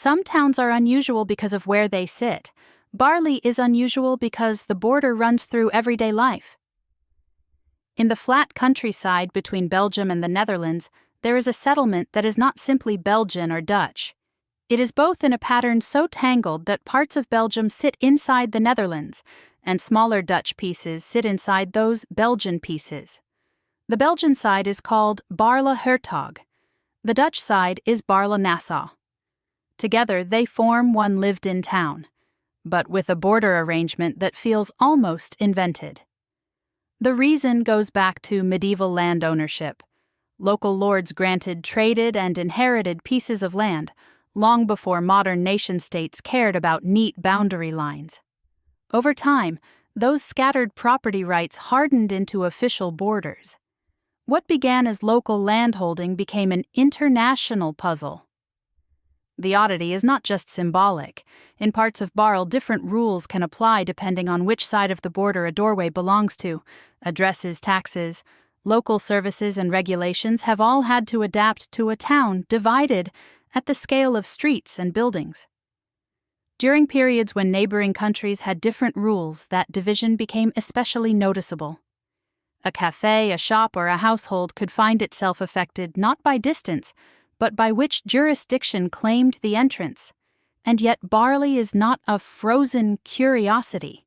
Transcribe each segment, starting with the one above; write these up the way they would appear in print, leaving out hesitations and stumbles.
Some towns are unusual because of where they sit. Barley is unusual because the border runs through everyday life. In the flat countryside between Belgium and the Netherlands, there is a settlement that is not simply Belgian or Dutch. It is both in a pattern so tangled that parts of Belgium sit inside the Netherlands, and smaller Dutch pieces sit inside those Belgian pieces. The Belgian side is called Baarle-Hertog. The Dutch side is Baarle-Nassau. Together, they form one lived-in town, but with a border arrangement that feels almost invented. The reason goes back to medieval land ownership. Local lords granted traded and inherited pieces of land long before modern nation-states cared about neat boundary lines. Over time, those scattered property rights hardened into official borders. What began as local landholding became an international puzzle. The oddity is not just symbolic. In parts of Baarle, different rules can apply depending on which side of the border a doorway belongs to. Addresses, taxes, local services, and regulations have all had to adapt to a town divided at the scale of streets and buildings. During periods when neighboring countries had different rules, that division became especially noticeable. A cafe, a shop, or a household could find itself affected not by distance, but by which jurisdiction claimed the entrance. And yet Baarle is not a frozen curiosity.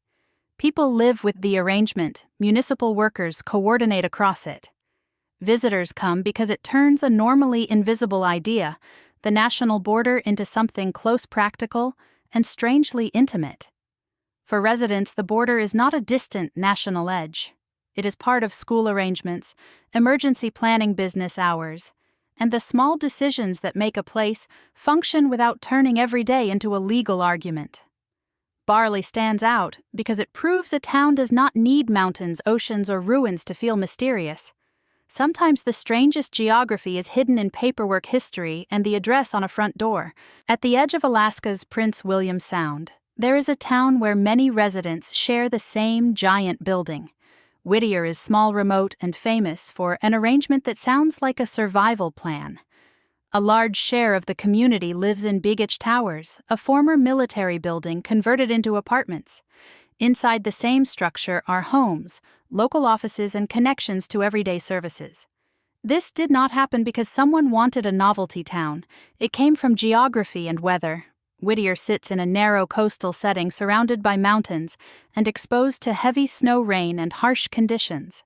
People live with the arrangement, municipal workers coordinate across it. Visitors come because it turns a normally invisible idea, the national border, into something close, practical, and strangely intimate. For residents, the border is not a distant national edge. It is part of school arrangements, emergency planning business hours, and the small decisions that make a place function without turning every day into a legal argument. Baarle stands out because it proves a town does not need mountains, oceans, or ruins to feel mysterious. Sometimes the strangest geography is hidden in paperwork history and the address on a front door. At the edge of Alaska's Prince William Sound, there is a town where many residents share the same giant building. Whittier is small, remote, and famous for an arrangement that sounds like a survival plan. A large share of the community lives in Beagich Towers, a former military building converted into apartments. Inside the same structure are homes, local offices, and connections to everyday services. This did not happen because someone wanted a novelty town. It came from geography and weather. Whittier sits in a narrow coastal setting surrounded by mountains and exposed to heavy snow, rain, and harsh conditions.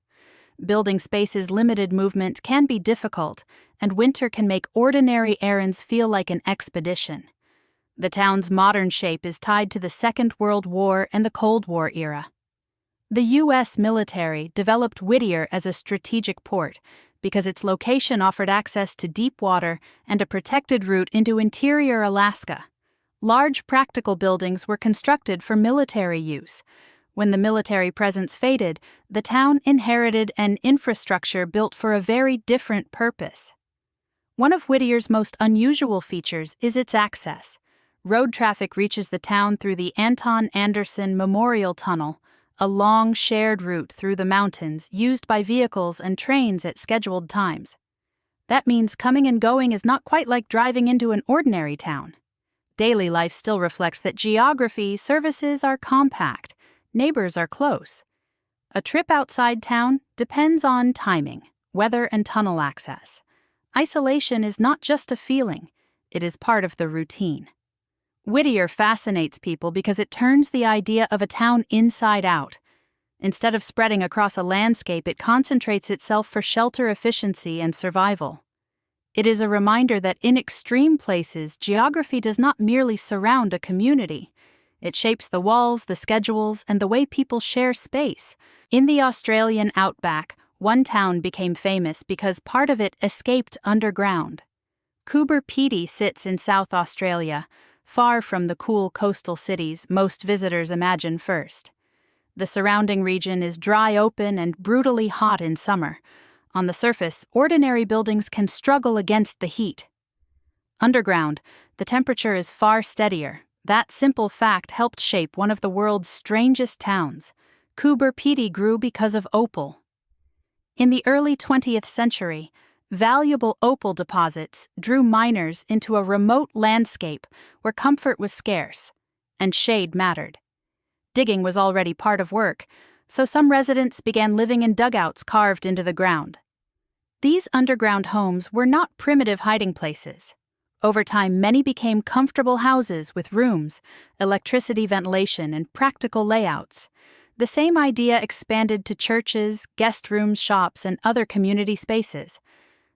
Building space's limited movement can be difficult, and winter can make ordinary errands feel like an expedition. The town's modern shape is tied to the Second World War and the Cold War era. The U.S. military developed Whittier as a strategic port because its location offered access to deep water and a protected route into interior Alaska. Large practical buildings were constructed for military use. When the military presence faded, the town inherited an infrastructure built for a very different purpose. One of Whittier's most unusual features is its access. Road traffic reaches the town through the Anton Anderson Memorial Tunnel, a long shared route through the mountains used by vehicles and trains at scheduled times. That means coming and going is not quite like driving into an ordinary town. Daily life still reflects that geography, services are compact, neighbors are close. A trip outside town depends on timing, weather, and tunnel access. Isolation is not just a feeling, it is part of the routine. Whittier fascinates people because it turns the idea of a town inside out. Instead of spreading across a landscape, it concentrates itself for shelter, efficiency, and survival. It is a reminder that in extreme places, geography does not merely surround a community. It shapes the walls, the schedules, and the way people share space. In the Australian outback, one town became famous because part of it escaped underground. Coober Pedy sits in South Australia, far from the cool coastal cities most visitors imagine first. The surrounding region is dry, open, and brutally hot in summer. On the surface, ordinary buildings can struggle against the heat. Underground, the temperature is far steadier. That simple fact helped shape one of the world's strangest towns. Coober Pedy grew because of opal. In the early 20th century, Valuable opal deposits drew miners into a remote landscape where comfort was scarce and shade mattered. Digging was already part of work, so some residents began living in dugouts carved into the ground. These underground homes were not primitive hiding places. Over time, many became comfortable houses with rooms, electricity ventilation, and practical layouts. The same idea expanded to churches, guest rooms, shops, and other community spaces.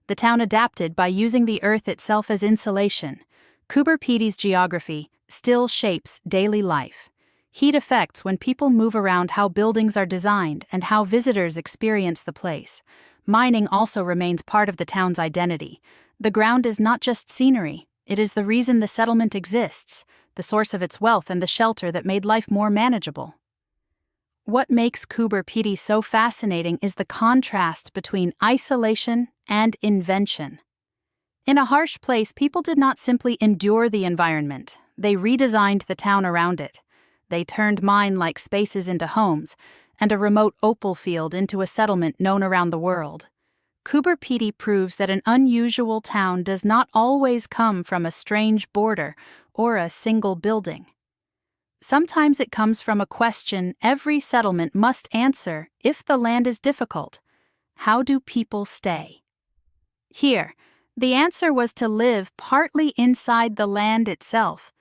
The town adapted by using the earth itself as insulation. Coober Pedy geography still shapes daily life. Heat affects when people move around how buildings are designed and how visitors experience the place. Mining also remains part of the town's identity. The ground is not just scenery, it is the reason the settlement exists, the source of its wealth and the shelter that made life more manageable. What makes Coober Pedy so fascinating is the contrast between isolation and invention. In a harsh place, people did not simply endure the environment, they redesigned the town around it. They turned mine-like spaces into homes, and a remote opal field into a settlement known around the world. Coober Pedy proves that an unusual town does not always come from a strange border or a single building. Sometimes it comes from a question every settlement must answer if the land is difficult. How do people stay? Here, the answer was to live partly inside the land itself,